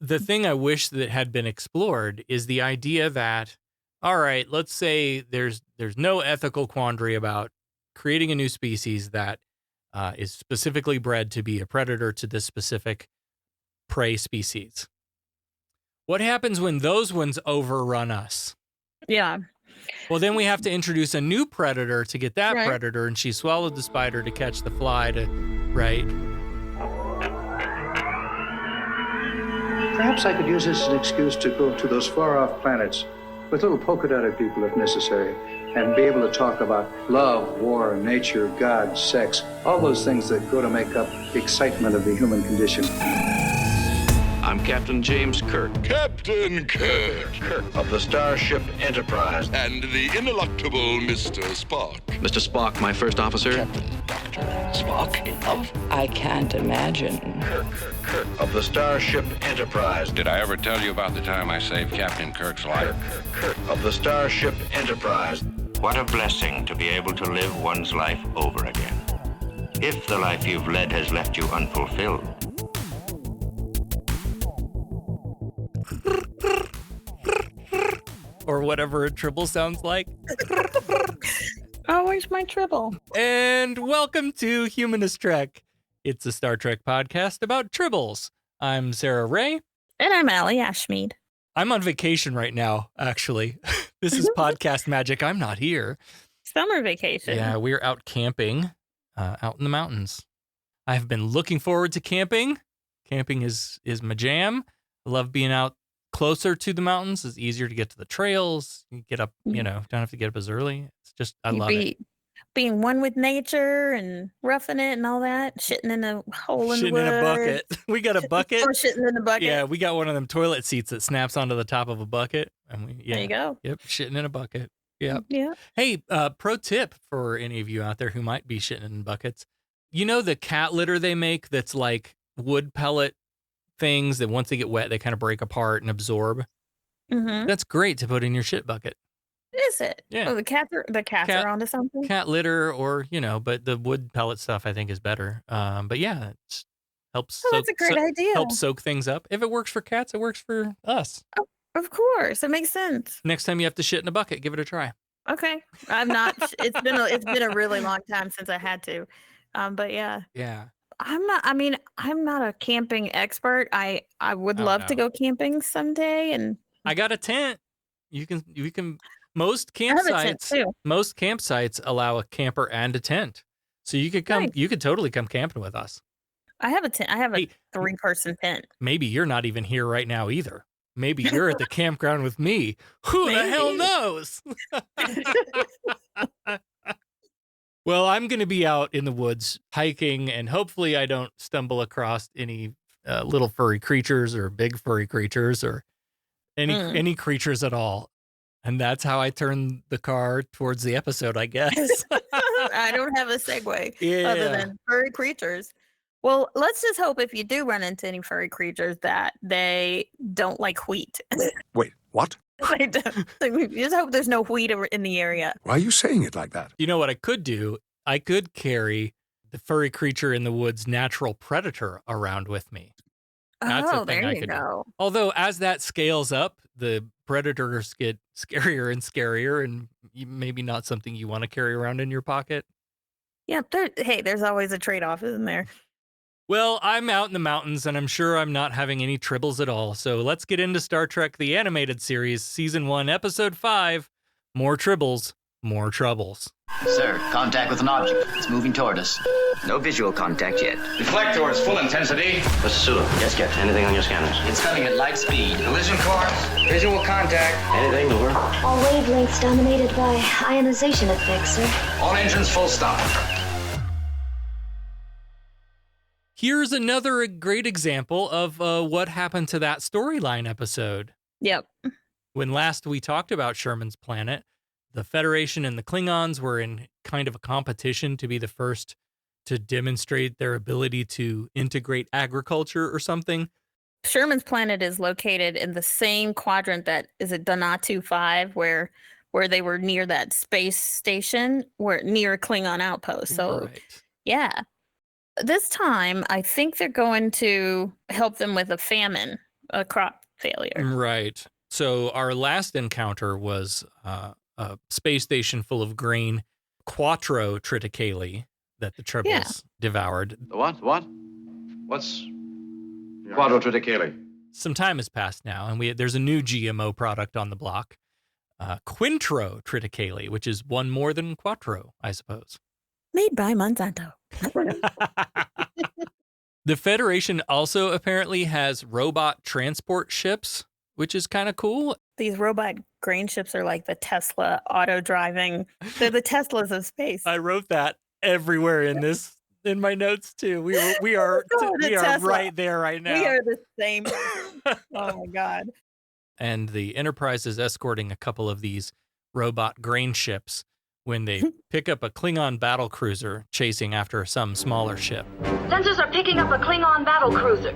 the thing I wish that had been explored is the idea that, all right, let's say there's no ethical quandary about creating a new species that is specifically bred to be a predator to this specific prey species. What happens when those ones overrun us? Yeah. Well, then we have to introduce a new predator to get that Right. predator, and she swallowed the spider to catch the fly right? Perhaps I could use this as an excuse to go to those far-off planets with little polka-dotted people if necessary, and be able to talk about love, war, nature, God, sex, all those things that go to make up the excitement of the human condition. I'm Captain James Kirk. Captain Kirk. Of the Starship Enterprise. And the ineluctable Mr. Spock. Mr. Spock, my first officer. Captain Dr. Spock of... I can't imagine. Kirk. Of the Starship Enterprise. Did I ever tell you about the time I saved Captain Kirk's life? Kirk. Of the Starship Enterprise. What a blessing to be able to live one's life over again. If the life you've led has left you unfulfilled. Or whatever a tribble sounds like. Oh, where's my tribble? And welcome to Humanist Trek. It's a Star Trek podcast about tribbles. I'm Sarah Ray. And I'm Allie Ashmead. I'm on vacation right now, actually. This is podcast magic. I'm not here. Summer vacation. Yeah, we're out camping out in the mountains. I've been looking forward to camping. Camping is my jam. I love being out closer to the mountains. It's easier to get to the trails. You get up, don't have to get up as early. It's just, I love it. Being one with nature and roughing it and all that. Shitting in a hole in the woods. Shitting in a bucket. We got a bucket. Or shitting in a bucket. Yeah, we got one of them toilet seats that snaps onto the top of a bucket. And There you go. Yep, shitting in a bucket. Yep. Yeah. Hey, pro tip for any of you out there who might be shitting in buckets. You know the cat litter they make that's like wood pellet things that once they get wet, they kind of break apart and absorb? Mm-hmm. That's great to put in your shit bucket. Is it? Yeah. Oh, the cats are onto something? Cat litter or, but the wood pellet stuff I think is better. But yeah, it helps. That's a great idea. Helps soak things up. If it works for cats, it works for us. Oh, of course. It makes sense. Next time you have to shit in a bucket, give it a try. Okay. I'm not, it's been a really long time since I had to. But yeah. Yeah. I'm not a camping expert. I would love to go camping someday, and I got a tent. You can most campsites allow a camper and a tent. So you could come, you could totally come camping with us. I have a tent. I have a 3-person tent. Maybe you're not even here right now either. Maybe you're at the campground with me. Who the hell knows? Well, I'm going to be out in the woods hiking, and hopefully I don't stumble across any little furry creatures or big furry creatures or any creatures at all. And that's how I turn the car towards the episode, I guess. I don't have a segue other than furry creatures. Well, let's just hope if you do run into any furry creatures that they don't like wheat. Wait, what? I don't. Just hope there's no wheat in the area. Why are you saying it like that? You know what I could do? I could carry the furry creature in the woods natural predator around with me. That's a thing there I you could go. do. Although as that scales up, the predators get scarier and scarier, and maybe not something you want to carry around in your pocket. Yeah, there's always a trade-off, isn't there? Well, I'm out in the mountains, and I'm sure I'm not having any tribbles at all. So let's get into Star Trek The Animated Series, Season 1, Episode 5, More Tribbles, More Troubles. Sir, contact with an object. It's moving toward us. No visual contact yet. Deflectors, full intensity. Mr. Sulu. Yes, Captain. Anything on your scanners? It's coming at light speed. Collision course. Visual contact. Anything, over? All wavelengths dominated by ionization effects, sir. All engines full stop. Here's another great example of what happened to that storyline episode. Yep. When last we talked about Sherman's planet, the Federation and the Klingons were in kind of a competition to be the first to demonstrate their ability to integrate agriculture or something. Sherman's planet is located in the same quadrant that is at Donatu 5, where they were near that space station, near a Klingon outpost. So, yeah. This time, I think they're going to help them with a famine a crop failure. Right. So our last encounter was a space station full of grain, quattro triticale, that the Tribbles devoured. The what? What? What's quadrotriticale? Some time has passed now, and there's a new GMO product on the block, quintro triticale, which is one more than quattro, I suppose. Made by Monsanto. The Federation also apparently has robot transport ships, which is kind of cool. These robot grain ships are like the Tesla auto-driving. They're the Teslas of space. I wrote that everywhere in my notes too. We are right there right now. We are the same. Oh my God. And the Enterprise is escorting a couple of these robot grain ships when they pick up a Klingon battle cruiser chasing after some smaller ship. Sensors are picking up a Klingon battle cruiser.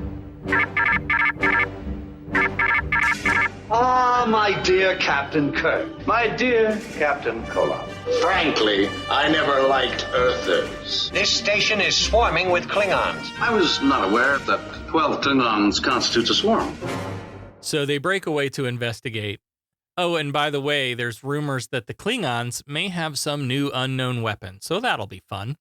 Ah, my dear Captain Kirk. My dear Captain Koloff. Frankly, I never liked Earthers. This station is swarming with Klingons. I was not aware that 12 Klingons constitutes a swarm. So they break away to investigate. Oh, and by the way, there's rumors that the Klingons may have some new unknown weapon, so that'll be fun.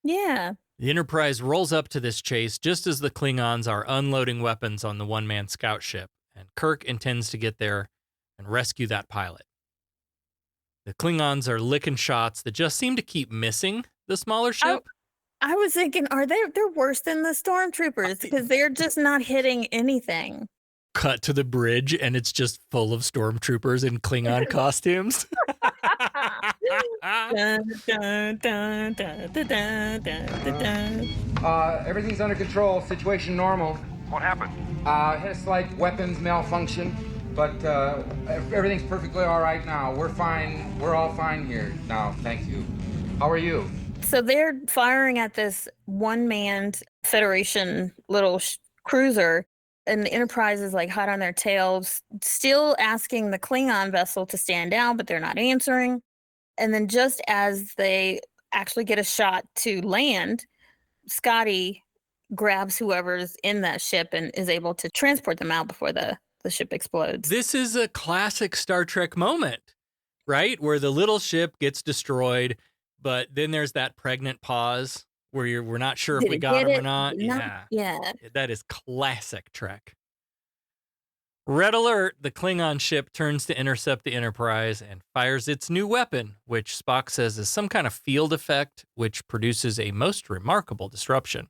Yeah. The Enterprise rolls up to this chase just as the Klingons are unloading weapons on the one-man scout ship, and Kirk intends to get there and rescue that pilot. The Klingons are licking shots that just seem to keep missing the smaller ship. I was thinking, they're worse than the stormtroopers because they're just not hitting anything. Cut to the bridge, and it's just full of stormtroopers in Klingon costumes. Everything's under control. Situation normal. What happened? Had a slight weapons malfunction, but everything's perfectly all right now. We're fine. We're all fine here now. Thank you. How are you? So they're firing at this one-manned Federation little cruiser. And the Enterprise is like hot on their tails, still asking the Klingon vessel to stand down, but they're not answering. And then just as they actually get a shot to land, Scotty grabs whoever's in that ship and is able to transport them out before the ship explodes. This is a classic Star Trek moment, right? Where the little ship gets destroyed, but then there's that pregnant pause where we're not sure if we got him or not. Yeah. That is classic Trek. Red alert, the Klingon ship turns to intercept the Enterprise and fires its new weapon, which Spock says is some kind of field effect, which produces a most remarkable disruption.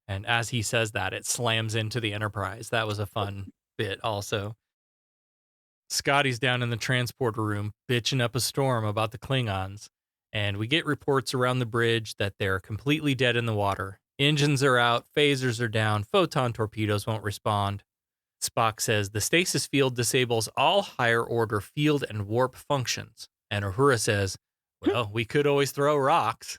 And as he says that, it slams into the Enterprise. That was a fun bit also. Scotty's down in the transporter room, bitching up a storm about the Klingons. And we get reports around the bridge that they're completely dead in the water. Engines are out, phasers are down, photon torpedoes won't respond. Spock says the stasis field disables all higher order field and warp functions. And Uhura says, well, we could always throw rocks.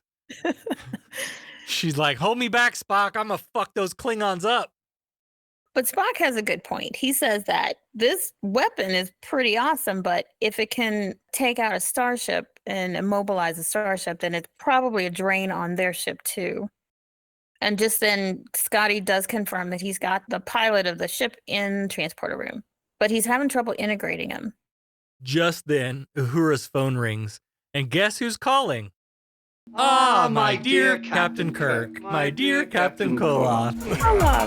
She's like, hold me back, Spock. I'm going to fuck those Klingons up. But Spock has a good point. He says that this weapon is pretty awesome, but if it can take out a starship and immobilize a starship, then it's probably a drain on their ship too. And just then, Scotty does confirm that he's got the pilot of the ship in the transporter room, but he's having trouble integrating him. Just then, Uhura's phone rings, and guess who's calling? Ah, my dear Captain Kirk, my dear Captain Koloff. Hello.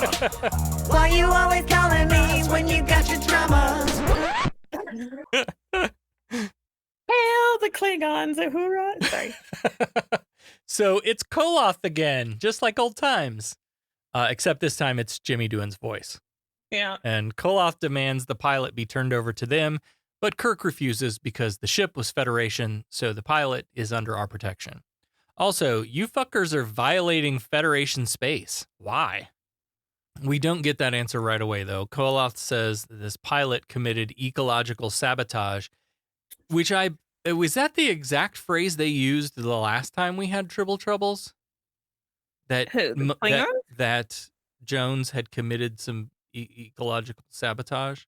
Why you always calling me when you got your dramas? Hail the Klingons, Uhura. Sorry. So it's Koloff again, just like old times. Except this time it's Jimmy Doohan's voice. Yeah. And Koloff demands the pilot be turned over to them, but Kirk refuses because the ship was Federation, so the pilot is under our protection. Also, you fuckers are violating Federation space. Why? We don't get that answer right away, though. Koloff says this pilot committed ecological sabotage, which was that the exact phrase they used the last time we had Troubles? That Who? The Klingons? that Jones had committed some ecological sabotage.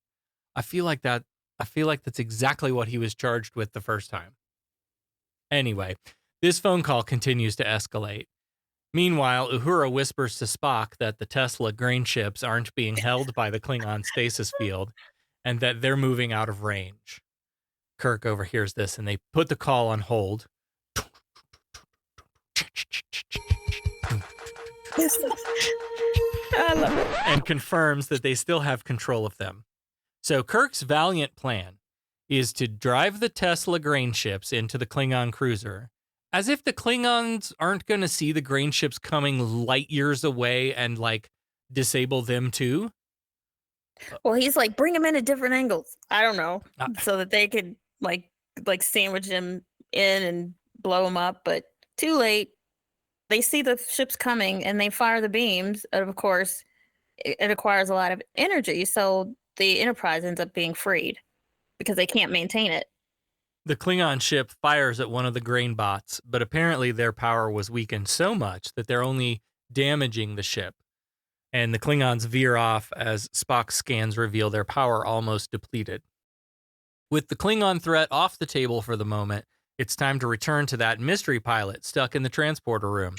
I feel like that's exactly what he was charged with the first time. Anyway, this phone call continues to escalate. Meanwhile, Uhura whispers to Spock that the Tesla grain ships aren't being held by the Klingon stasis field and that they're moving out of range. Kirk overhears this and they put the call on hold. I love it. And confirms that they still have control of them. So Kirk's valiant plan is to drive the Tesla grain ships into the Klingon cruiser, as if the Klingons aren't going to see the grain ships coming light years away and, like, disable them too. Well, he's like, bring them in at different angles. I don't know, so that they could like sandwich them in and blow them up. But too late. They see the ships coming and they fire the beams. And of course, it requires a lot of energy. So the Enterprise ends up being freed because they can't maintain it. The Klingon ship fires at one of the grain bots, but apparently their power was weakened so much that they're only damaging the ship. And the Klingons veer off as Spock's scans reveal their power almost depleted. With the Klingon threat off the table for the moment, it's time to return to that mystery pilot stuck in the transporter room.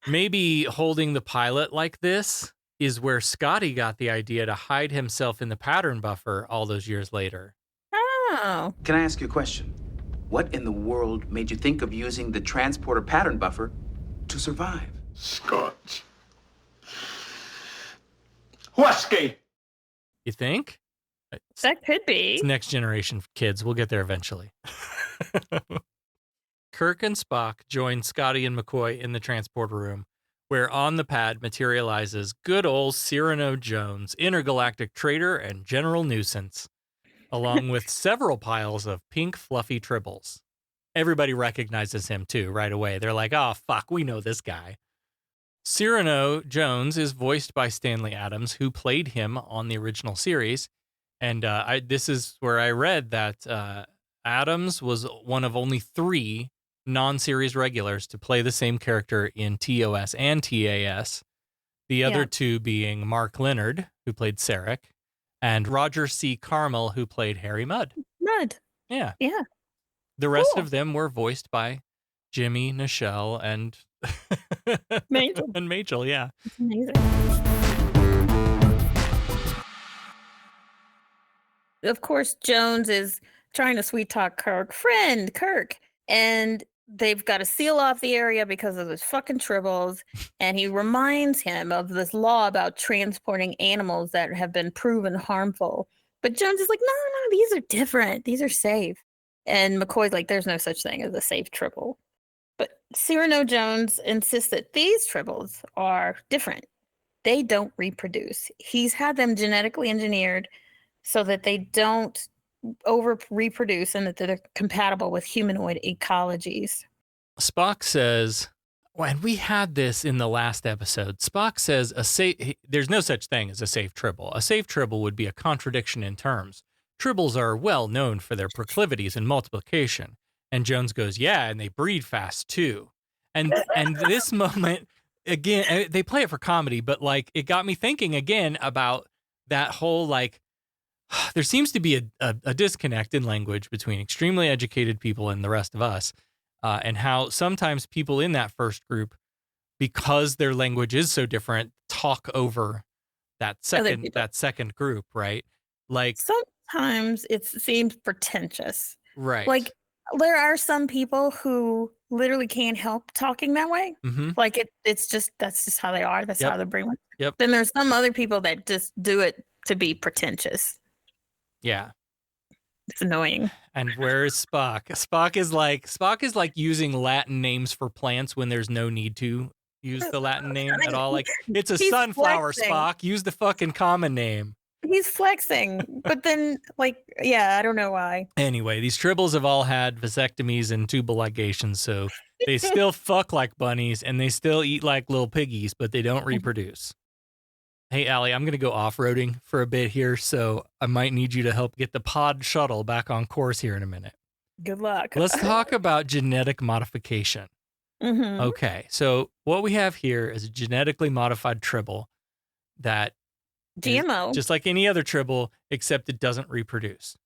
Maybe holding the pilot like this is where Scotty got the idea to hide himself in the pattern buffer all those years later. Oh. Can I ask you a question? What in the world made you think of using the transporter pattern buffer to survive? Scott. Whiskey! You think? That could be. It's next generation kids. We'll get there eventually. Kirk and Spock join Scotty and McCoy in the transporter room, where on the pad materializes good old Cyrano Jones, intergalactic traitor and general nuisance, along with several piles of pink fluffy tribbles. Everybody recognizes him too right away. They're like, oh, fuck, we know this guy. Cyrano Jones is voiced by Stanley Adams, who played him on the original series. And this is where I read that Adams was one of only 3 non-series regulars to play the same character in TOS and TAS. The other 2 being Mark Leonard, who played Sarek, and Roger C. Carmel, who played Harry Mudd. Mudd. Yeah. Yeah. The rest of them were voiced by Jimmy, Nichelle, and Majel. and Majel, yeah. It's amazing. Of course, Jones is trying to sweet talk Kirk, and they've got to seal off the area because of those fucking tribbles. And he reminds him of this law about transporting animals that have been proven harmful. But Jones is like, no, these are different. These are safe. And McCoy's like, there's no such thing as a safe tribble. But Cyrano Jones insists that these tribbles are different. They don't reproduce. He's had them genetically engineered so that they don't over reproduce and that they're compatible with humanoid ecologies. Spock says, and we had this in the last episode, Spock says there's no such thing as a safe tribble. A safe tribble would be a contradiction in terms. Tribbles are well known for their proclivities in multiplication. And Jones goes, yeah, and they breed fast too. And this moment, again, they play it for comedy, but like it got me thinking again about that whole like, there seems to be a disconnect in language between extremely educated people and the rest of us, and how sometimes people in that first group, because their language is so different, talk over that second group, right? Like sometimes it seems pretentious, right? Like there are some people who literally can't help talking that way. Mm-hmm. Like that's just how they are. That's how they're brain. Yep. Then there's some other people that just do it to be pretentious. Yeah. It's annoying. And where is Spock? Spock is like using Latin names for plants when there's no need to use the Latin name at all. Like it's a sunflower, flexing. Spock. Use the fucking common name. He's flexing, but then I don't know why. Anyway, these tribbles have all had vasectomies and tubal ligations, so they still fuck like bunnies and they still eat like little piggies, but they don't reproduce. Hey, Allie, I'm going to go off-roading for a bit here, so I might need you to help get the pod shuttle back on course here in a minute. Good luck. Let's talk about genetic modification. Mm-hmm. Okay, so what we have here is a genetically modified tribble that GMO. Just like any other tribble, except it doesn't reproduce.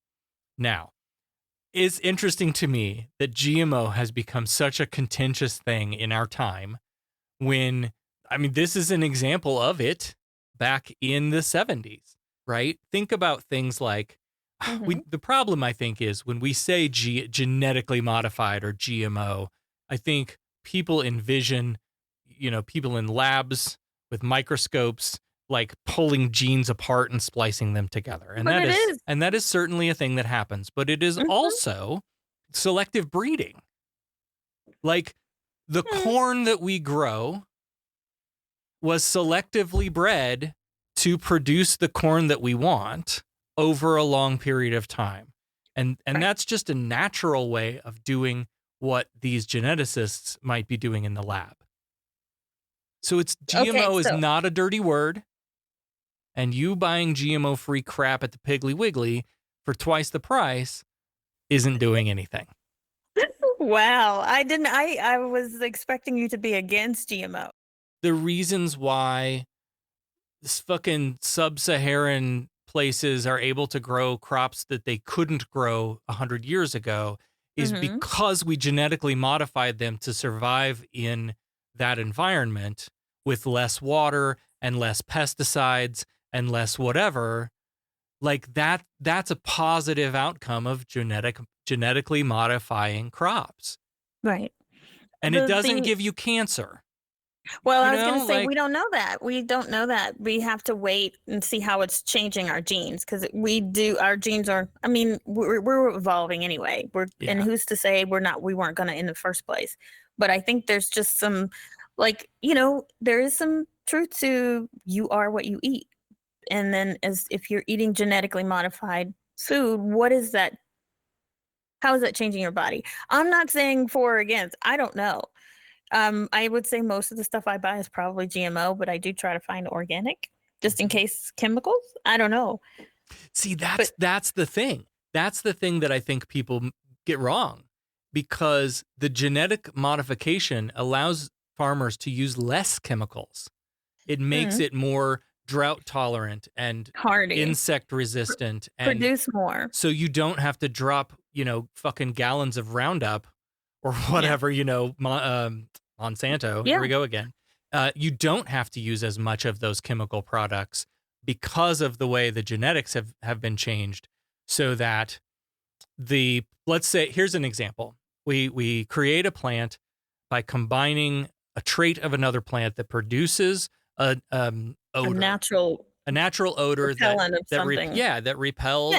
Now, it's interesting to me that GMO has become such a contentious thing in our time This is an example of it back in the 70s, right? Think about things like, the problem, I think, is when we say genetically modified or GMO, I think people envision, people in labs with microscopes, like pulling genes apart and splicing them together. And that is certainly a thing that happens, but it is also selective breeding. Like the corn that we grow was selectively bred to produce the corn that we want over a long period of time. And that's just a natural way of doing what these geneticists might be doing in the lab. So GMO is not a dirty word. And you buying GMO-free crap at the Piggly Wiggly for twice the price isn't doing anything. Wow. I was expecting you to be against GMO. The reasons why this fucking sub-Saharan places are able to grow crops that they couldn't grow 100 years ago is because we genetically modified them to survive in that environment with less water and less pesticides and less whatever. Like that's a positive outcome of genetically modifying crops. Right. And it doesn't give you cancer. Well, I was going to say, we don't know that. We don't know that. We have to wait and see how it's changing our genes, because our genes are, we're evolving anyway. And who's to say we weren't going to in the first place. But I think there's just some, there is some truth to you are what you eat. And then if you're eating genetically modified food, what is that? How is that changing your body? I'm not saying for or against. I don't know. I would say most of the stuff I buy is probably GMO, but I do try to find organic just in case chemicals. I don't know. See, that's the thing. That's the thing that I think people get wrong, because the genetic modification allows farmers to use less chemicals. It makes it more drought tolerant and hardy, insect resistant, and produce more. So you don't have to drop, fucking gallons of Roundup or whatever, Monsanto, here we go again. You don't have to use as much of those chemical products because of the way the genetics have been changed, so that let's say, here's an example. We create a plant by combining a trait of another plant that produces odor. A natural odor that repels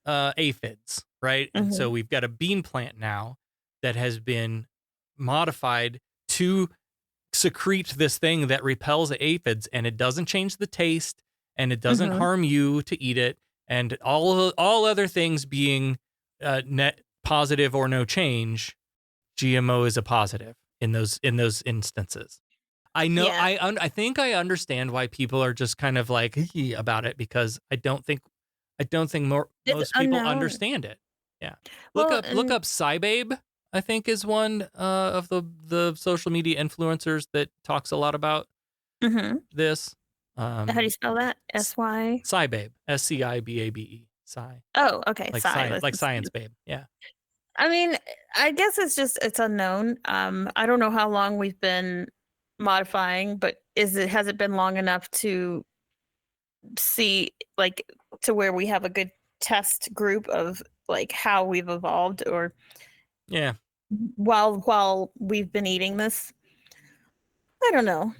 aphids, right? And so we've got a bean plant now that has been modified to secrete this thing that repels aphids, and it doesn't change the taste, and it doesn't harm you to eat it, and all other things being net positive or no change, GMO is a positive in those instances. I know. I think I understand why people are just kind of like about it, because I don't think most people understand it. Yeah. Look up SciBabe, I think, is one of the social media influencers that talks a lot about this. How do you spell that? SY? SciBabe. SCIBABE. Sci. Oh, okay. Like science, like Science Babe. Yeah. I guess it's unknown. I don't know how long we've been modifying, but has it been long enough to see, like, to where we have a good test group of like how we've evolved, or while we've been eating this? I don't know.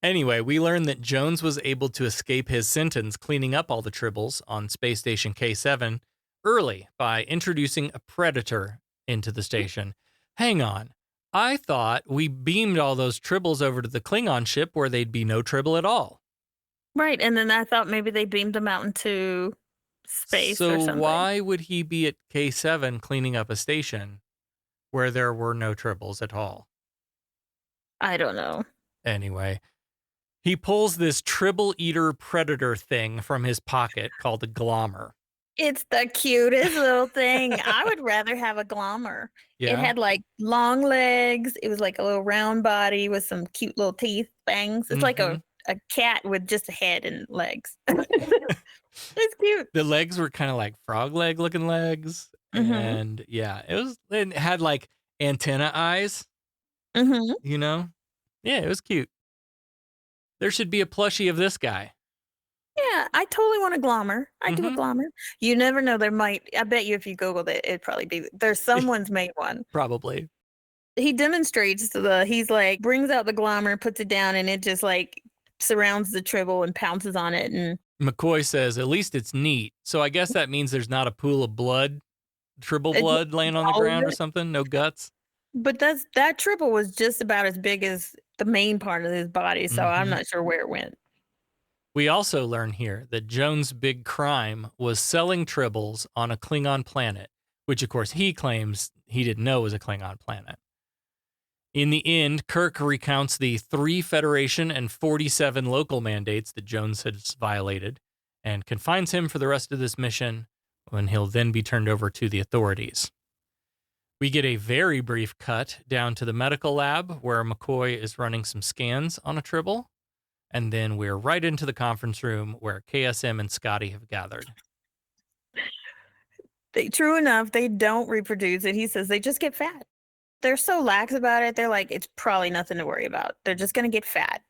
Anyway, we learned that Jones was able to escape his sentence cleaning up all the tribbles on Space Station K7 early by introducing a predator into the station. Hang on. I thought we beamed all those tribbles over to the Klingon ship where they'd be no tribble at all. Right, and then I thought maybe they beamed them out into space or something. So why would he be at K7 cleaning up a station where there were no tribbles at all? I don't know. Anyway, he pulls this tribble eater predator thing from his pocket called a glommer. It's the cutest little thing. I would rather have a glommer. Yeah. It had like long legs. It was like a little round body with some cute little teeth, fangs. It's like a cat with just a head and legs. It's cute. The legs were kind of like frog leg looking legs. And it had like antenna eyes, Yeah, it was cute. There should be a plushie of this guy. Yeah, I totally want a glommer. I do a glommer. You never know. There might, I bet you if you Googled it, it'd probably be, there's someone's made one. Probably. He demonstrates he's like, brings out the glommer, puts it down, and it just like surrounds the tribble and pounces on it. And McCoy says, at least it's neat. So I guess that means there's not a pool of blood, tribble blood laying on the ground or something? No guts? But that tribble was just about as big as the main part of his body, so I'm not sure where it went. We also learn here that Jones' big crime was selling tribbles on a Klingon planet, which of course he claims he didn't know was a Klingon planet. In the end, Kirk recounts the 3 Federation and 47 local mandates that Jones has violated and confines him for the rest of this mission, when he'll then be turned over to the authorities. We get a very brief cut down to the medical lab where McCoy is running some scans on a tribble. And then we're right into the conference room where KSM and Scotty have gathered. True enough, they don't reproduce it. He says they just get fat. They're so lax about it. They're like, it's probably nothing to worry about. They're just going to get fat.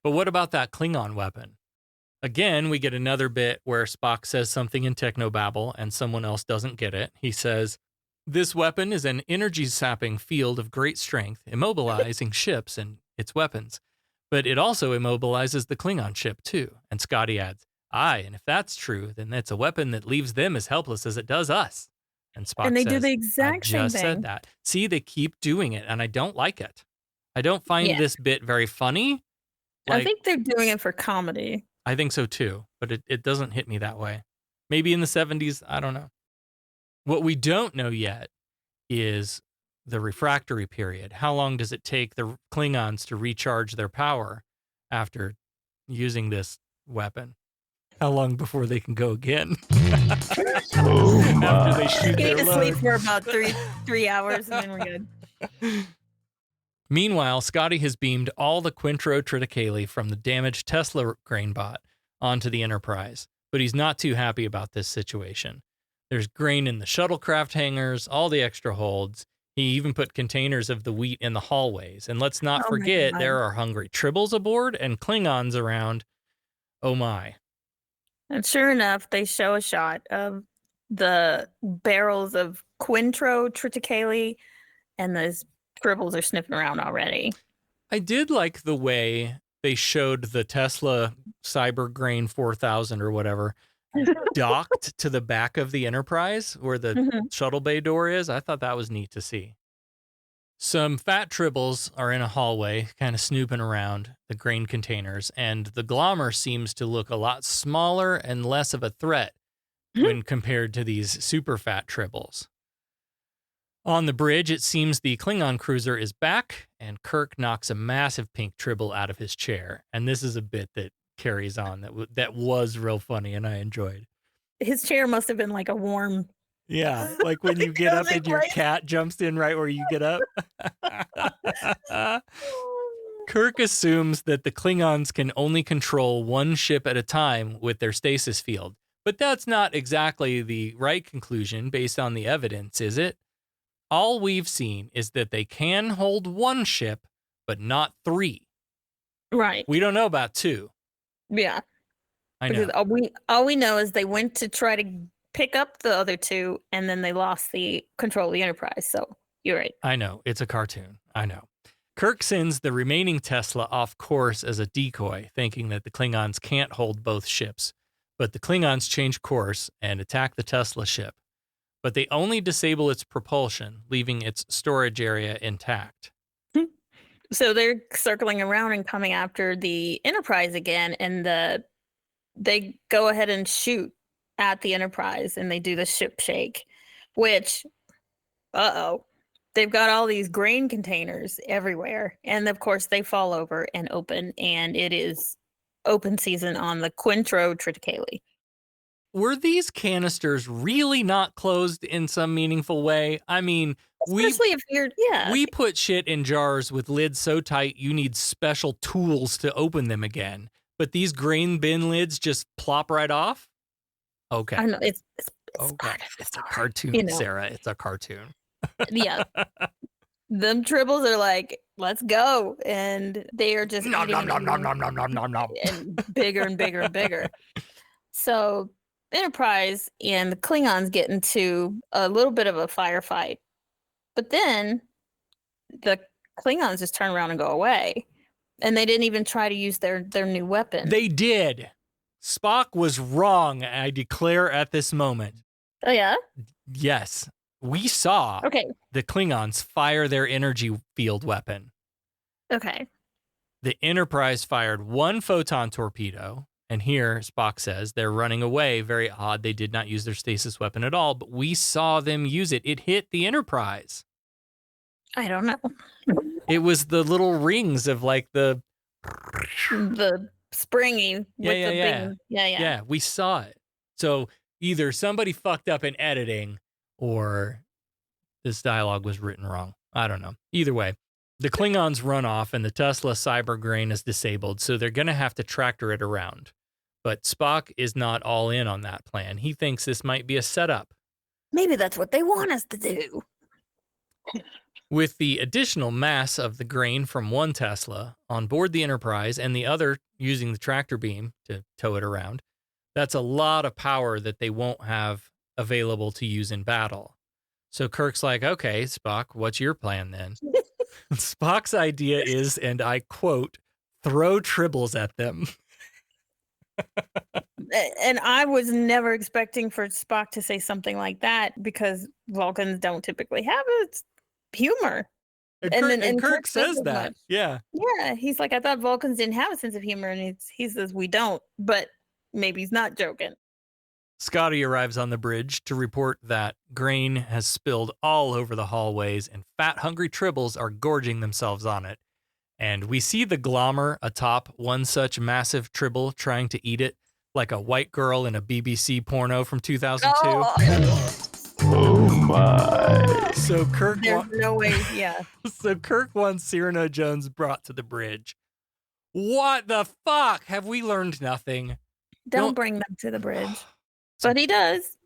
But what about that Klingon weapon? Again, we get another bit where Spock says something in technobabble and someone else doesn't get it. He says, this weapon is an energy-sapping field of great strength, immobilizing ships and its weapons. But it also immobilizes the Klingon ship, too. And Scotty adds, aye, and if that's true, then it's a weapon that leaves them as helpless as it does us. And Spock and they says, do the exact same thing. I just said that. See, they keep doing it, and I don't like it. I don't find this bit very funny. I think they're doing it for comedy. I think so, too. But it doesn't hit me that way. Maybe in the 70s, I don't know. What we don't know yet is the refractory period. How long does it take the Klingons to recharge their power after using this weapon? How long before they can go again? After they shoot their load. load. Sleep for about three hours and then we're good. Meanwhile, Scotty has beamed all the Quintro Triticale from the damaged Tesla grain bot onto the Enterprise, but he's not too happy about this situation. There's grain in the shuttlecraft hangars, all the extra holds. He even put containers of the wheat in the hallways. And let's not forget, there are hungry tribbles aboard and Klingons around. Oh my. And sure enough, they show a shot of the barrels of Quintro Triticale, and those tribbles are sniffing around already. I did like the way they showed the Tesla Cyber Grain 4000 or whatever docked to the back of the Enterprise where the shuttle bay door is. I thought that was neat to see. Some fat tribbles are in a hallway, kind of snooping around the grain containers, and the glommer seems to look a lot smaller and less of a threat when compared to these super fat tribbles. On the bridge, it seems the Klingon cruiser is back, and Kirk knocks a massive pink tribble out of his chair. And this is a bit that carries on that was real funny, and I enjoyed. His chair must have been like a warm... Yeah, like when you get up and your cat jumps in right where you get up. Kirk assumes that the Klingons can only control one ship at a time with their stasis field. But that's not exactly the right conclusion based on the evidence, is it? All we've seen is that they can hold one ship, but not 3. Right. We don't know about 2. Yeah. I know. Because all we know is they went to try to pick up the other 2, and then they lost the control of the Enterprise. So you're right. I know. It's a cartoon. I know. Kirk sends the remaining Tesla off course as a decoy, thinking that the Klingons can't hold both ships. But the Klingons change course and attack the Tesla ship. But they only disable its propulsion, leaving its storage area intact. So they're circling around and coming after the Enterprise again, and they go ahead and shoot at the Enterprise, and they do the ship shake, which, they've got all these grain containers everywhere. And of course, they fall over and open, and it is open season on the Quintro Triticale. Were these canisters really not closed in some meaningful way? I mean, especially if you're, we put shit in jars with lids so tight you need special tools to open them again. But these grain bin lids just plop right off? Okay. I know, it's okay. It's a cartoon, you know. Sarah. It's a cartoon. Yeah. them tribbles are like, let's go. And they are just Nom, eating nom, and nom, nom, eating nom, nom, nom, nom, nom. and bigger and bigger and bigger. So Enterprise and the Klingons get into a little bit of a firefight. But then the Klingons just turn around and go away. And they didn't even try to use their new weapon. They did. Spock was wrong, I declare at this moment. Oh, yeah? Yes. We saw the Klingons fire their energy field weapon. Okay. The Enterprise fired one photon torpedo, and here Spock says they're running away. Very odd. They did not use their stasis weapon at all, but we saw them use it. It hit the Enterprise. I don't know. It was the little rings of like the springy with the beam. Yeah, we saw it. So either somebody fucked up in editing or this dialogue was written wrong. I don't know. Either way, the Klingons run off and the Tesla cyber grain is disabled, so they're going to have to tractor it around. But Spock is not all in on that plan. He thinks this might be a setup. Maybe that's what they want us to do. With the additional mass of the grain from one Tesla on board the Enterprise and the other using the tractor beam to tow it around, that's a lot of power that they won't have available to use in battle. So Kirk's like, okay, Spock, what's your plan then? Spock's idea is, and I quote, throw tribbles at them. And I was never expecting for Spock to say something like that because Vulcans don't typically have it. Humor. And Kirk says that. Yeah. Yeah. He's like, I thought Vulcans didn't have a sense of humor. And he says, we don't, but maybe he's not joking. Scotty arrives on the bridge to report that grain has spilled all over the hallways and fat, hungry tribbles are gorging themselves on it. And we see the glommer atop one such massive tribble trying to eat it like a white girl in a BBC porno from 2002. Oh my. So Kirk There's no way, yeah. So Kirk wants Cyrano Jones brought to the bridge. What the fuck? Have we learned nothing? Don't bring them to the bridge. But he does.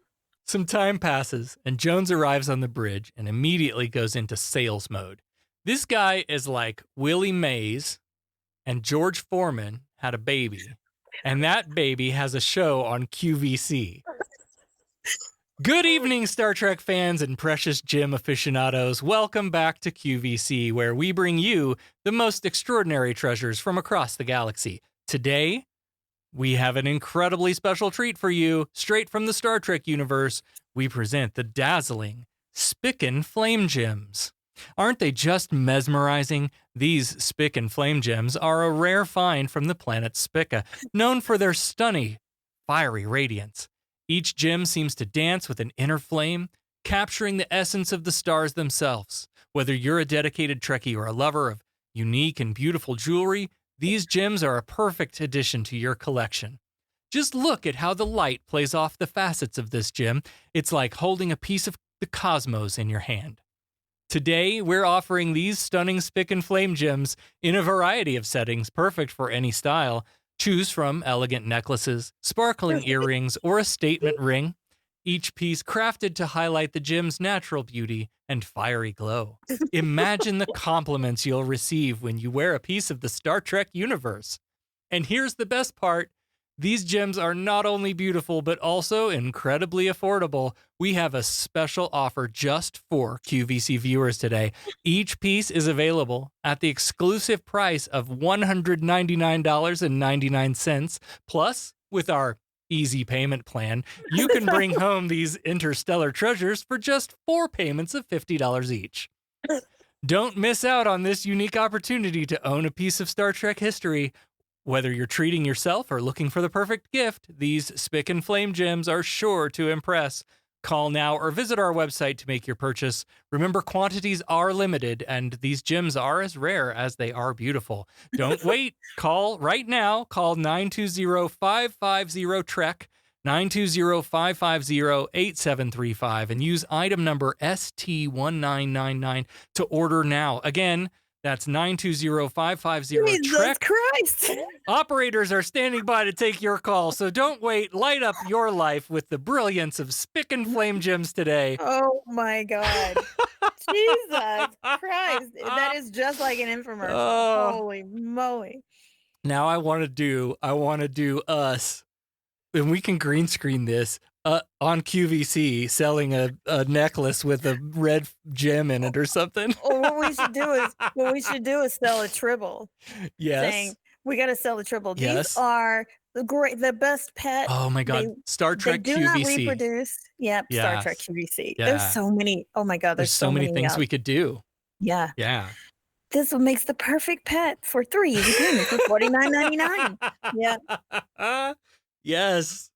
Some time passes, and Jones arrives on the bridge and immediately goes into sales mode. This guy is like Willie Mays and George Foreman had a baby, and that baby has a show on QVC. Good evening, Star Trek fans and precious Jim aficionados. Welcome back to QVC, where we bring you the most extraordinary treasures from across the galaxy. Today, we have an incredibly special treat for you. Straight from the Star Trek universe, we present the dazzling Spican Flame Gems. Aren't they just mesmerizing? These Spican Flame Gems are a rare find from the planet Spica, known for their stunning, fiery radiance. Each gem seems to dance with an inner flame, capturing the essence of the stars themselves. Whether you're a dedicated Trekkie or a lover of unique and beautiful jewelry, these gems are a perfect addition to your collection. Just look at how the light plays off the facets of this gem. It's like holding a piece of the cosmos in your hand. Today, we're offering these stunning Spican Flame Gems in a variety of settings, perfect for any style. Choose from elegant necklaces, sparkling earrings, or a statement ring, each piece crafted to highlight the gem's natural beauty and fiery glow. Imagine the compliments you'll receive when you wear a piece of the Star Trek universe. And here's the best part. These gems are not only beautiful, but also incredibly affordable. We have a special offer just for QVC viewers today. Each piece is available at the exclusive price of $199.99. Plus, with our easy payment plan, you can bring home these interstellar treasures for just 4 payments of $50 each. Don't miss out on this unique opportunity to own a piece of Star Trek history. Whether you're treating yourself or looking for the perfect gift, these Spican Flame Gems are sure to impress. Call now or visit our website to make your purchase. Remember, quantities are limited, and these gems are as rare as they are beautiful. Don't wait. Call right now. Call 920-550-TREK, 920-550-8735, and use item number ST.1999 to order now. Again, that's 920-550-TREK. Jesus Christ. Operators are standing by to take your call, so don't wait. Light up your life with the brilliance of Spican Flame Gems today. Oh my God. Jesus Christ. That is just like an infomercial. Oh. Holy moly. Now I want to do us, and we can green screen this on QVC selling a necklace with a red gem in it or something. Or what we should do is sell a tribble. Yes. Saying we got to sell the tribble. Yes. These are the best pet. Oh my God. Star Trek they do QVC. not reproduce. Yep. Yes. Star Trek QVC. Yeah. There's so many. Oh my God. There's so many things we could do. Yeah. Yeah. This makes the perfect pet for 3 easy payments for $49.99. Yeah. Yes.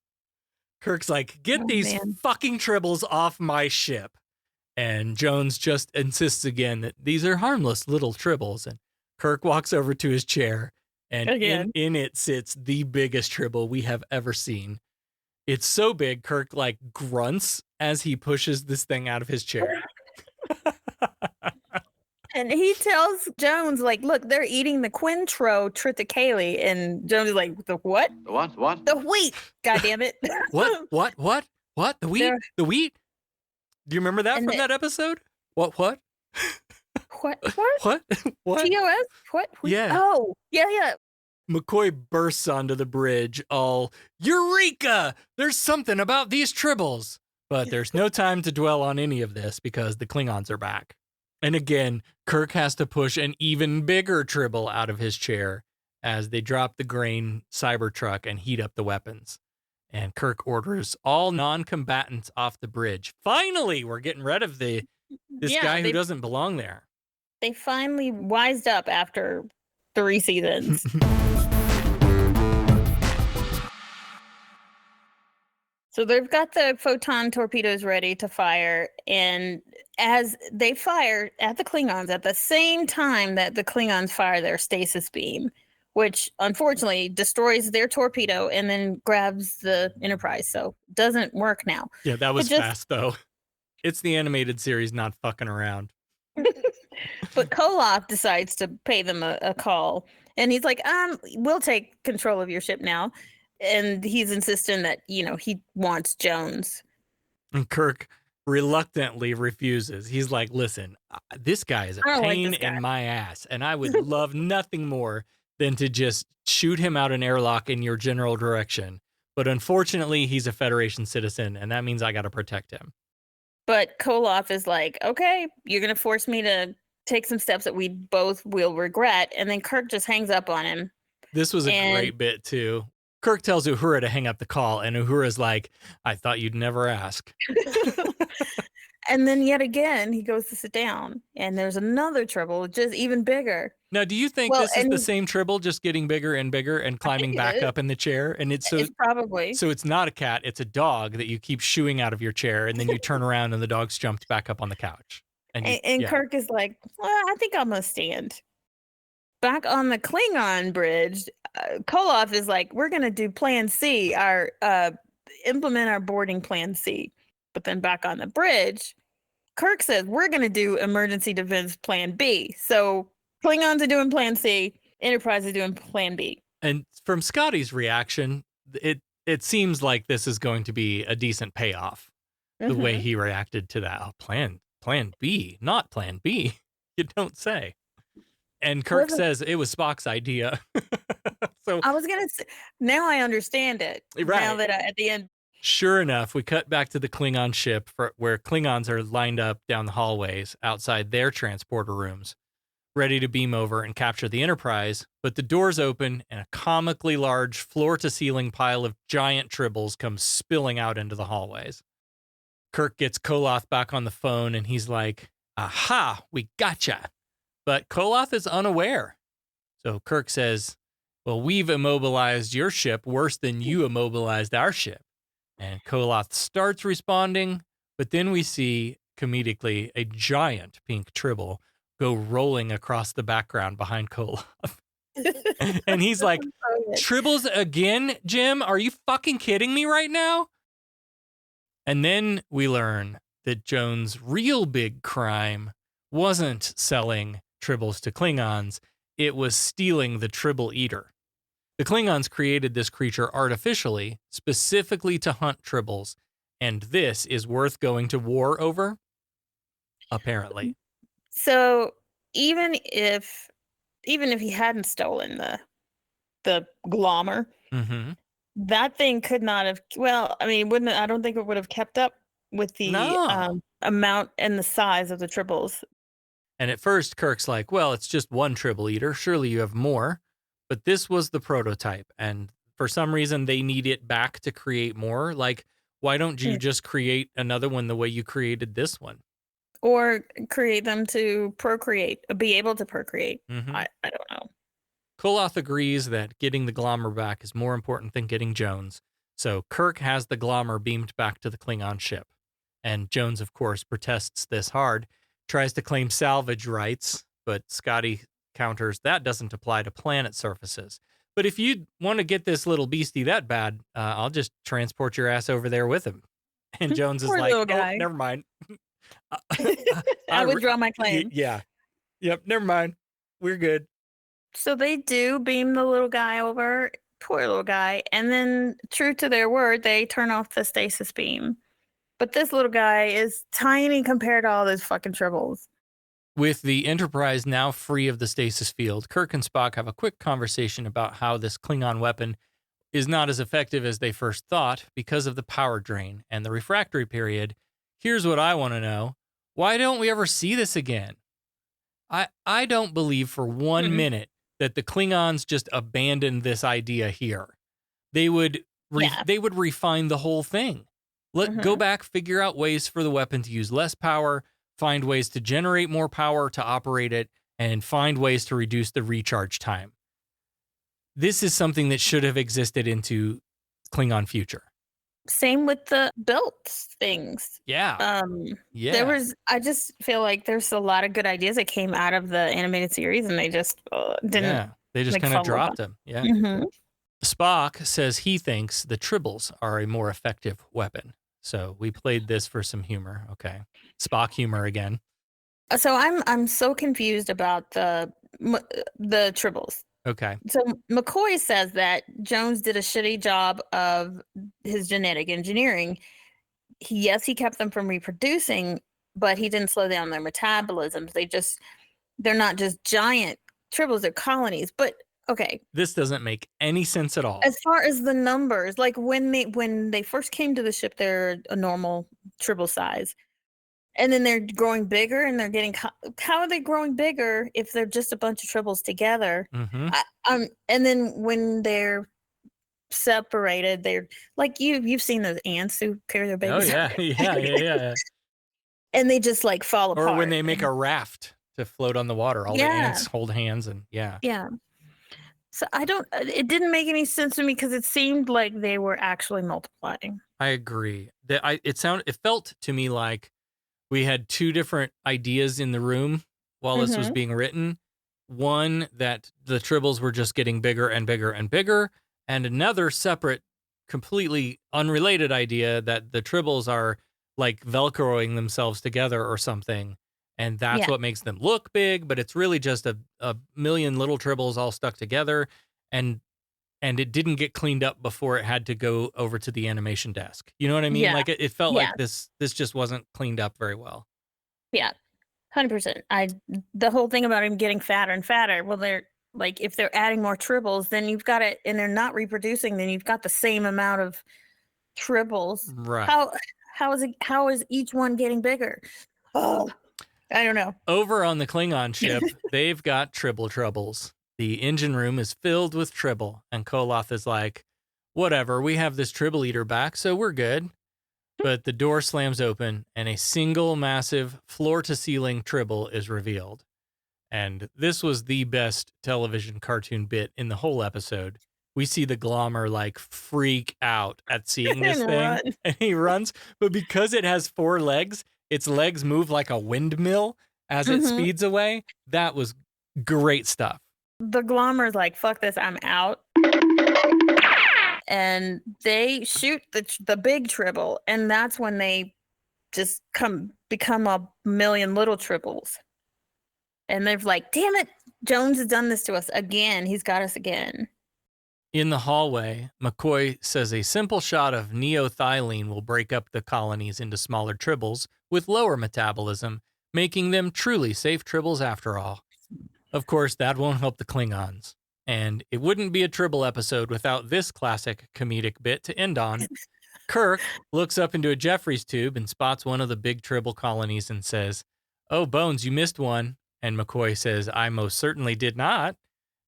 Kirk's like, get these fucking tribbles off my ship. And Jones just insists again that these are harmless little tribbles. And Kirk walks over to his chair, and in it sits the biggest tribble we have ever seen. It's so big, Kirk like grunts as he pushes this thing out of his chair. And he tells Jones, like, look, they're eating the Quintro triticale. And Jones is like, the what? The what? What? The wheat. God damn it. What? The wheat? The wheat? Do you remember that from that episode? What? What? What? TOS? What? Yeah. Oh, yeah. McCoy bursts onto the bridge all, Eureka! There's something about these tribbles. But there's no time to dwell on any of this because the Klingons are back. And again, Kirk has to push an even bigger tribble out of his chair as they drop the grain cyber truck and heat up the weapons. And Kirk orders all non-combatants off the bridge. Finally, we're getting rid of this guy who doesn't belong there. They finally wised up after 3 seasons. So they've got the photon torpedoes ready to fire, and as they fire at the Klingons at the same time that the Klingons fire their stasis beam, which unfortunately destroys their torpedo and then grabs the Enterprise, so doesn't work now. Yeah, that was fast, though. It's the animated series not fucking around. But Koloth decides to pay them a call, and he's like, we'll take control of your ship now. And he's insisting that, he wants Jones. And Kirk reluctantly refuses. He's like, listen, this guy is a pain in my ass, and I would love nothing more than to just shoot him out an airlock in your general direction. But unfortunately, he's a Federation citizen, and that means I got to protect him. But Koloth is like, okay, you're going to force me to take some steps that we both will regret. And then Kirk just hangs up on him. This was a great bit, too. Kirk tells Uhura to hang up the call, and Uhura's like, I thought you'd never ask. And then yet again, he goes to sit down, and there's another tribble, just even bigger. Now, do you think this is the same tribble, just getting bigger and bigger and climbing back up in the chair? And it's probably. So it's not a cat, it's a dog that you keep shooing out of your chair, and then you turn around and the dog's jumped back up on the couch. And Kirk is like, well, I think I'm going to stand. Back on the Klingon bridge, Koloth is like, we're going to do plan C, implement our boarding plan C. But then back on the bridge, Kirk says, we're going to do emergency defense plan B. So Klingons are doing plan C, Enterprise is doing plan B. And from Scotty's reaction, it seems like this is going to be a decent payoff. The way he reacted to that. Oh, plan B, not plan B. You don't say. And Kirk says it was Spock's idea. So I was going to say, now I understand it. Right. Now that at the end. Sure enough, we cut back to the Klingon ship where Klingons are lined up down the hallways outside their transporter rooms, ready to beam over and capture the Enterprise. But the doors open and a comically large floor-to-ceiling pile of giant tribbles comes spilling out into the hallways. Kirk gets Koloth back on the phone, and he's like, aha, we gotcha. But Koloth is unaware. So Kirk says, well, we've immobilized your ship worse than you immobilized our ship. And Koloth starts responding, but then we see, comedically, a giant pink tribble go rolling across the background behind Koloth. And he's like, tribbles again, Jim? Are you fucking kidding me right now? And then we learn that Jones' real big crime wasn't selling tribbles to Klingons, it was stealing the tribble eater. The Klingons created this creature artificially, specifically to hunt tribbles, and this is worth going to war over? apparently. So even if he hadn't stolen the glommer, Mm-hmm. that thing could not have. Well, I mean, wouldn't I don't think it would have kept up with the No. amount and the size of the tribbles. And at first, Kirk's like, well, it's just one tribble eater. Surely you have more. But this was the prototype. And for some reason, they need it back to create more. Like, why don't you just create another one the way you created this one? Or create them to procreate, be able to procreate. Mm-hmm. I don't know. Koloth agrees that getting the glommer back is more important than getting Jones. So Kirk has the glommer beamed back to the Klingon ship. And Jones, of course, protests this hard, tries to claim salvage rights, but Scotty counters that doesn't apply to planet surfaces. But if you want to get this little beastie that bad, I'll just transport your ass over there with him. And Jones is Poor like, little oh, guy. never mind. I withdraw my claim. Yeah. Yep, never mind. We're good. So they do beam the little guy over. Poor little guy. And then, true to their word, they turn off the stasis beam. But this little guy is tiny compared to all those fucking tribbles. With the Enterprise now free of the stasis field, Kirk and Spock have a quick conversation about how this Klingon weapon is not as effective as they first thought because of the power drain and the refractory period. Here's what I want to know. Why don't we ever see this again? I don't believe for 1 minute that the Klingons just abandoned this idea here. They would refine the whole thing. Go back, figure out ways for the weapon to use less power, find ways to generate more power to operate it, and find ways to reduce the recharge time. This is something that should have existed into Klingon future. Same with the built things. Yeah. I just feel like there's a lot of good ideas that came out of the animated series and they just didn't. Yeah, they just kind of dropped them. Yeah. Mm-hmm. Spock says he thinks the tribbles are a more effective weapon. So we played this for some humor. Okay. Spock humor again. So I'm so confused about the tribbles. Okay. So McCoy says that Jones did a shitty job of his genetic engineering. He kept them from reproducing, but he didn't slow down their metabolisms. They're not just giant tribbles, they're colonies. But okay. This doesn't make any sense at all. As far as the numbers, like when they first came to the ship, they're a normal tribble size. And then they're growing bigger and they're getting... How are they growing bigger if they're just a bunch of tribbles together? Mm-hmm. And then when they're separated, they're... Like you've seen those ants who carry their babies. Oh, yeah. Yeah. And they just like fall apart. Or when they make a raft to float on the water. All the ants hold hands and yeah. Yeah. So it didn't make any sense to me because it seemed like they were actually multiplying. I agree. It felt to me like we had two different ideas in the room while this was being written. One, that the tribbles were just getting bigger and bigger and bigger, and another separate, completely unrelated idea that the tribbles are like Velcroing themselves together or something, and that's what makes them look big, but it's really just a million little tribbles all stuck together, and it didn't get cleaned up before it had to go over to the animation desk. You know what I mean? Yeah. Like it felt like this just wasn't cleaned up very well. Yeah, 100%. The whole thing about him getting fatter and fatter. Well, they're like, if they're adding more tribbles, then you've got it, and they're not reproducing, then you've got the same amount of tribbles. Right. How is each one getting bigger? Oh, I don't know. Over on the Klingon ship, they've got tribble troubles. The engine room is filled with tribble, and Koloth is like, whatever, we have this tribble eater back, so we're good. But the door slams open, and a single massive floor-to-ceiling tribble is revealed. And this was the best television cartoon bit in the whole episode. We see the glommer like freak out at seeing this thing, and he runs. But because it has 4 legs, its legs move like a windmill as it speeds away. That was great stuff. The glommer's like, fuck this, I'm out. And they shoot the big tribble, and that's when they just become a million little tribbles. And they're like, damn it, Jones has done this to us again. He's got us again. In the hallway, McCoy says a simple shot of neothylene will break up the colonies into smaller tribbles with lower metabolism, making them truly safe tribbles after all. Of course, that won't help the Klingons. And it wouldn't be a Tribble episode without this classic comedic bit to end on. Kirk looks up into a Jeffries tube and spots one of the big Tribble colonies and says, "Oh, Bones, you missed one." And McCoy says, "I most certainly did not."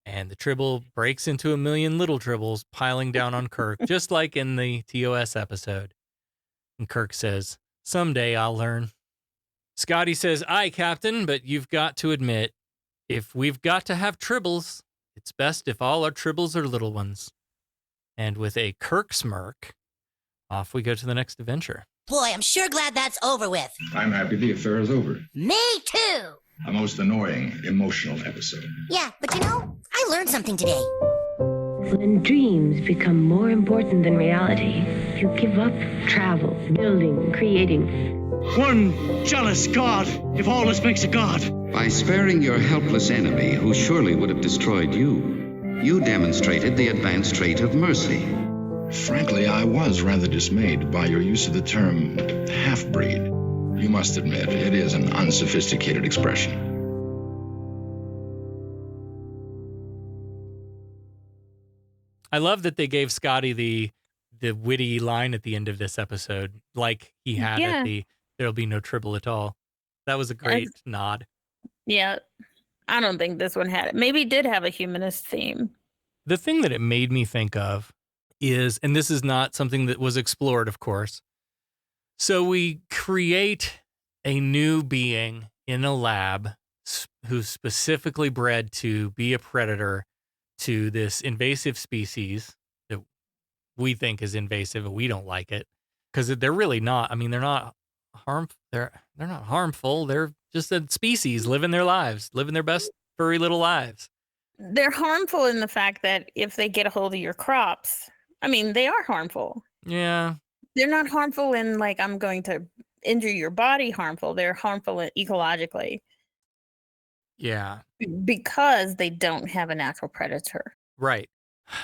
And the Tribble breaks into a million little Tribbles piling down on Kirk, just like in the TOS episode. And Kirk says, "Someday I'll learn." Scotty says, "Aye, Captain, but you've got to admit, if we've got to have Tribbles, it's best if all our Tribbles are little ones." And with a Kirk smirk, off we go to the next adventure. Boy, I'm sure glad that's over with. I'm happy the affair is over. Me too. A most annoying, emotional episode. Yeah, but you know, I learned something today. When dreams become more important than reality, you give up travel, building, creating. One jealous god, if all this makes a god. By sparing your helpless enemy, who surely would have destroyed you, you demonstrated the advanced trait of mercy. Frankly, I was rather dismayed by your use of the term half-breed. You must admit, it is an unsophisticated expression. I love that they gave Scotty the witty line at the end of this episode, like he had at the "There'll be no Tribble at all." That was a great nod. Yeah. I don't think this one had it. Maybe it did have a humanist theme. The thing that it made me think of is, and this is not something that was explored, of course. So we create a new being in a lab who's specifically bred to be a predator to this invasive species that we think is invasive and we don't like it because they're really not. I mean, they're not they're not harmful. They're just a species living their lives, living their best furry little lives. They're harmful in the fact that if they get a hold of your crops, I mean, they are harmful. Yeah. They're not harmful in like, I'm going to injure your body harmful. They're harmful ecologically. Yeah. Because they don't have a natural predator. Right.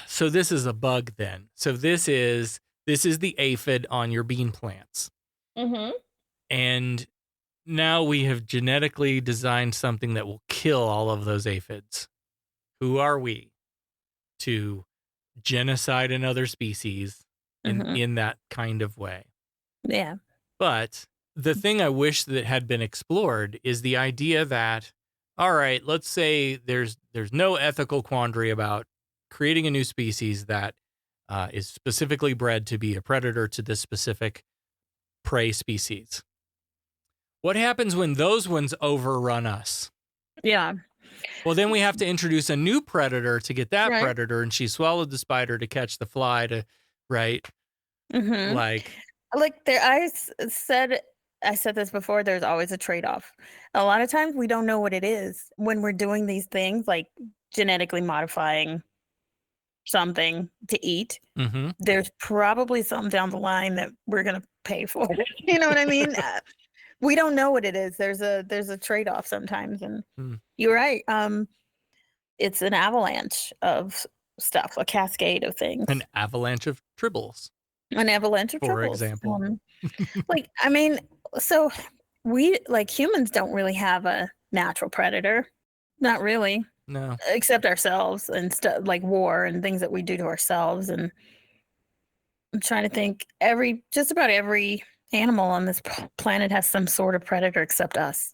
So this is a bug then. So this is the aphid on your bean plants. Mm-hmm. And now we have genetically designed something that will kill all of those aphids. Who are we to genocide another species in that kind of way? Yeah. But the thing I wish that had been explored is the idea that, all right, let's say there's no ethical quandary about creating a new species that is specifically bred to be a predator to this specific prey species. What happens when those ones overrun us? Yeah. Well, then we have to introduce a new predator to get that predator, and she swallowed the spider to catch the fly to, right? Mm-hmm. Like there, I said this before, there's always a trade-off. A lot of times we don't know what it is when we're doing these things, like genetically modifying something to eat. Mm-hmm. There's probably something down the line that we're going to pay for. You know what I mean? We don't know what it is. There's a trade-off sometimes. And you're right. It's an avalanche of stuff, a cascade of things. An avalanche of tribbles. An avalanche of tribbles. For example. Like, I mean, so we, like humans, don't really have a natural predator. Not really. No. Except ourselves and stuff like war and things that we do to ourselves. And I'm trying to think, just about every animal on this planet has some sort of predator except us.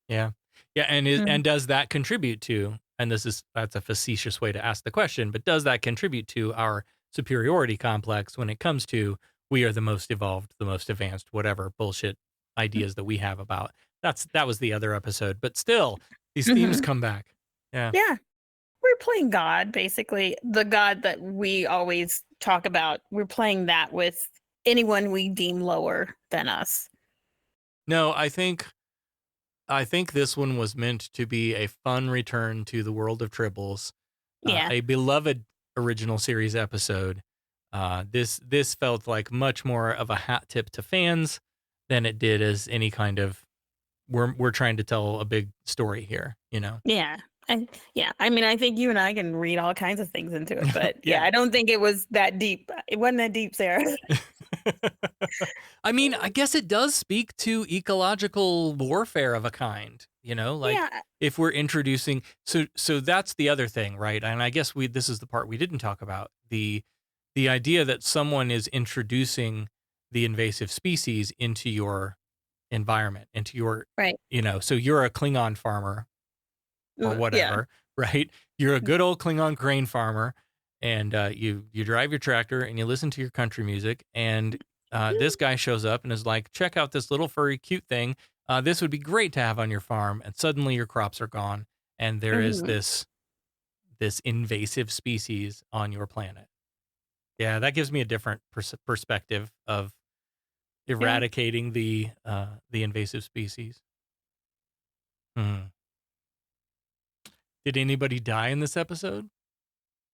Yeah. Yeah. And does that contribute to, and that's a facetious way to ask the question, but does that contribute to our superiority complex when it comes to we are the most evolved, the most advanced, whatever bullshit ideas that we have about that was the other episode, but still these themes come back. Yeah. Yeah. We're playing God, basically the God that we always talk about. We're playing that with anyone we deem lower than us. No, I think this one was meant to be a fun return to the world of Tribbles. Yeah. A beloved original series episode. This felt like much more of a hat tip to fans than it did as any kind of we're trying to tell a big story here, you know? Yeah. And yeah, I mean, I think you and I can read all kinds of things into it, but yeah, I don't think it was that deep. It wasn't that deep, Sarah. I mean, I guess it does speak to ecological warfare of a kind, if we're introducing, so that's the other thing, right? And I guess this is the part we didn't talk about, the idea that someone is introducing the invasive species into your environment, into your, right. So you're a Klingon farmer or whatever, right? You're a good old Klingon grain farmer, and you drive your tractor and you listen to your country music, and this guy shows up and is like, check out this little furry cute thing. This would be great to have on your farm. And suddenly your crops are gone, and there is this invasive species on your planet. Yeah, that gives me a different perspective of eradicating the invasive species. Did anybody die in this episode?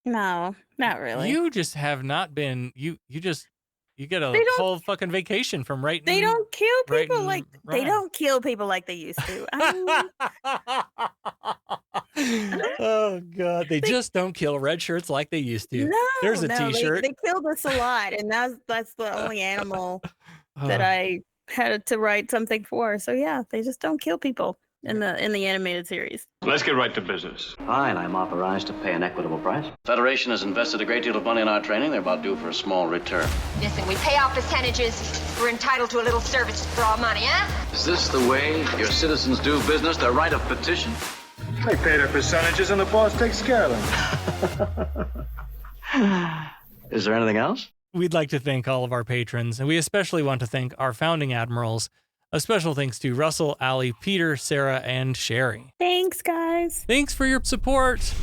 No, not really. You just have not been. You get a whole fucking vacation from writing. They don't kill people like wrong. they don't kill people like they used to. Oh God, they just don't kill red shirts like they used to. No, there's a T-shirt. They killed us a lot, and that's the only animal that I had to write something for. So yeah, they just don't kill people in the animated series. Let's get right to business. Fine, I'm authorized to pay an equitable price. Federation has invested a great deal of money in our training. They're about due for a small return. Listen, we pay off percentages. We're entitled to a little service for our money, huh? Is this the way your citizens do business? Their right of petition? They pay their percentages and the boss takes care of them. Is there anything else? We'd like to thank all of our patrons, and we especially want to thank our founding admirals. A special thanks to Russell, Allie, Peter, Sarah, and Sherry. Thanks, guys. Thanks for your support.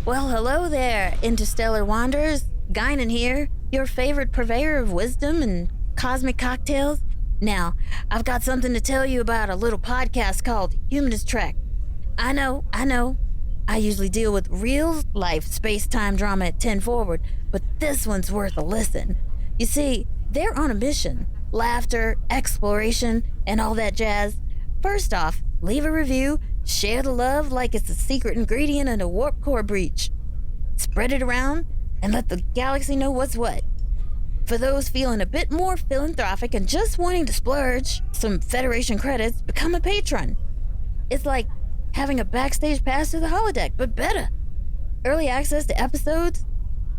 Well, hello there, interstellar wanderers. Guinan here, your favorite purveyor of wisdom and cosmic cocktails. Now, I've got something to tell you about a little podcast called Humanist Trek. I know. I usually deal with real-life space-time drama at 10 Forward, but this one's worth a listen. You see, they're on a mission. Laughter, exploration, and all that jazz. First off, leave a review, share the love like it's a secret ingredient in a warp core breach. Spread it around, and let the galaxy know what's what. For those feeling a bit more philanthropic and just wanting to splurge some Federation credits, become a patron. It's like having a backstage pass to the holodeck, but better. Early access to episodes,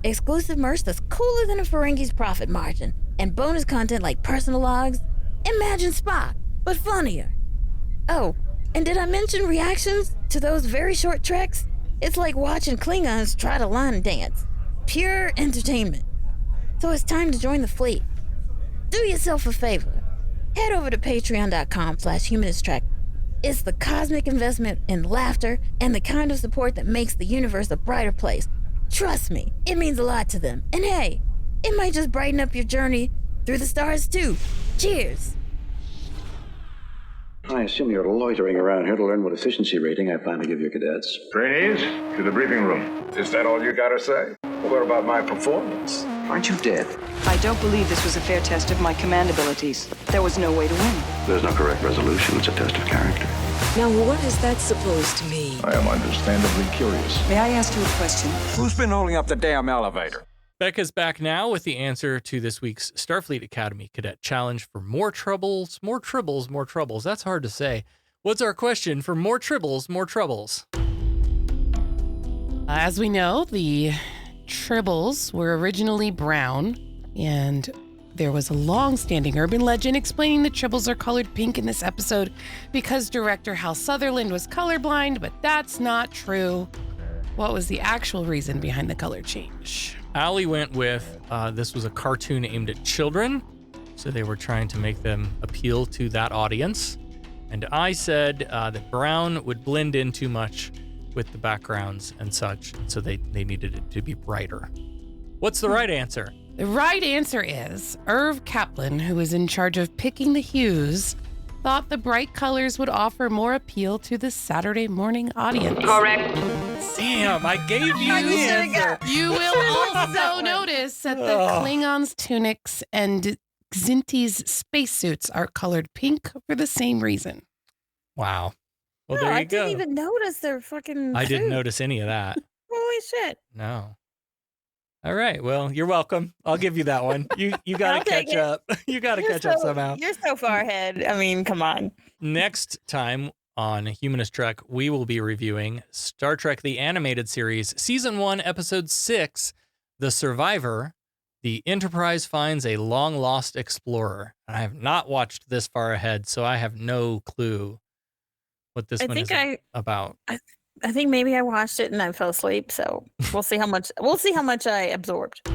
exclusive merch that's cooler than a Ferengi's profit margin, and bonus content like personal logs. Imagine Spock, but funnier. Oh, and did I mention reactions to those very short treks? It's like watching Klingons try to line dance. Pure entertainment. So it's time to join the fleet. Do yourself a favor. Head over to patreon.com/humanisttrek. It's the cosmic investment in laughter and the kind of support that makes the universe a brighter place. Trust me, it means a lot to them. And hey, it might just brighten up your journey through the stars too. Cheers. I assume you're loitering around here to learn what efficiency rating I plan to give your cadets. Trainees, to the briefing room. Is that all you gotta say? What about my performance? Aren't you dead? I don't believe this was a fair test of my command abilities. There was no way to win. There's no correct resolution. It's a test of character. Now, what is that supposed to mean? I am understandably curious. May I ask you a question? Who's been holding up the damn elevator? Becca's back now with the answer to this week's Starfleet Academy Cadet Challenge for more troubles, more tribbles, more troubles. That's hard to say. What's our question for more tribbles, more troubles? As we know, the tribbles were originally brown, and there was a long-standing urban legend explaining the tribbles are colored pink in this episode because director Hal Sutherland was colorblind, but that's not true. What was the actual reason behind the color change? Allie went with, this was a cartoon aimed at children, so they were trying to make them appeal to that audience. And I said that brown would blend in too much with the backgrounds and such, so they needed it to be brighter. What's the right answer? The right answer is Irv Kaplan, who was in charge of picking the hues, thought the bright colors would offer more appeal to the Saturday morning audience. Correct. Damn, I gave you the answer. You will also notice that the Klingons' tunics and Xinti's spacesuits are colored pink for the same reason. Wow. Well, No, there you I go. didn't even notice their fucking I didn't suit. notice any of that. Holy shit. No. All right. Well, you're welcome. I'll give you that one. You got to catch up. You got to catch up somehow. You're so far ahead. I mean, come on. Next time on Humanist Trek, we will be reviewing Star Trek the Animated Series, Season 1, Episode 6, The Survivor. The Enterprise finds a long-lost explorer. I have not watched this far ahead, so I have no clue what this one is about. I think maybe I watched it and I fell asleep, so we'll see how much I absorbed.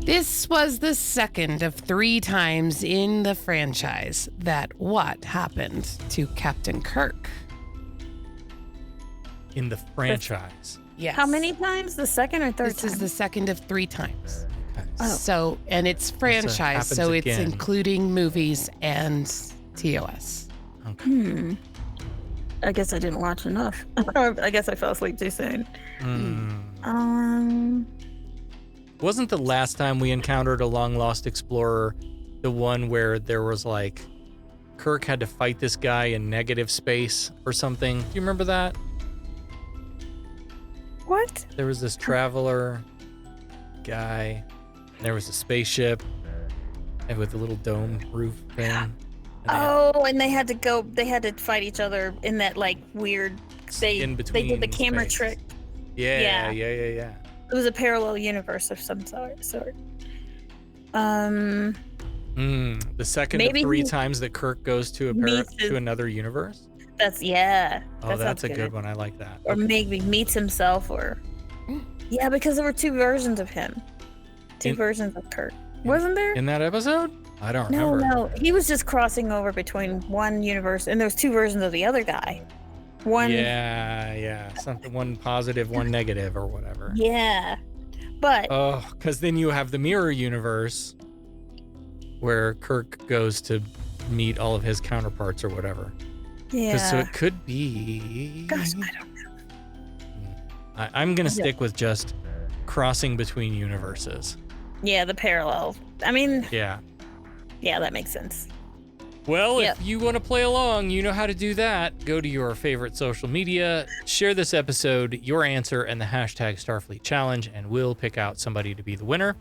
This was the second of 3 times in the franchise that what happened to Captain Kirk? In the franchise? Yes. How many times? The second or third This time? is the second of 3 times. Oh. So, and it's franchise, so it's again. including movies and TOS. Okay. I guess I didn't watch enough. I guess I fell asleep too soon. Wasn't the last time we encountered a long-lost explorer the one where there was like Kirk had to fight this guy in negative space or something? Do you remember that? What? There was this traveler guy. There was a spaceship and with a little dome roof thing. And they had to fight each other in that like weird they did the camera space. trick. Yeah. It was a parallel universe of some sort. The second of 3 times that Kirk goes to to another universe? That's That's a good one. I like that. Or maybe meets himself yeah, because there were 2 versions of him. 2 versions of Kirk. Wasn't there? In that episode? I don't remember. No. He was just crossing over between one universe and there's 2 versions of the other guy. Yeah. Something, one positive, one negative or whatever. Yeah. But because then you have the mirror universe where Kirk goes to meet all of his counterparts or whatever. Yeah. So it could be. Gosh, I don't know. I'm going to stick with just crossing between universes. Yeah, the parallel. I mean. Yeah, that makes sense. Well, if you want to play along, you know how to do that. Go to your favorite social media, share this episode, your answer, and the hashtag Starfleet Challenge, and we'll pick out somebody to be the winner.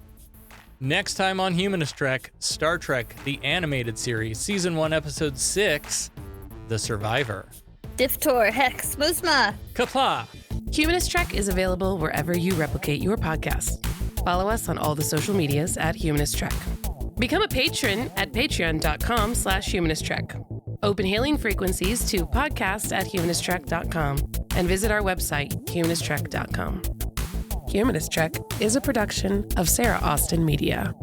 Next time on Humanist Trek, Star Trek the Animated Series, Season 1, Episode 6, The Survivor. Diftor, Hex, Moosma. Kapla. Humanist Trek is available wherever you replicate your podcast. Follow us on all the social medias at Humanist Trek. Become a patron at patreon.com/humanisttrek. Open hailing frequencies to podcast@humanisttrek.com and visit our website, humanisttrek.com. Humanist Trek is a production of Sarah Austin Media.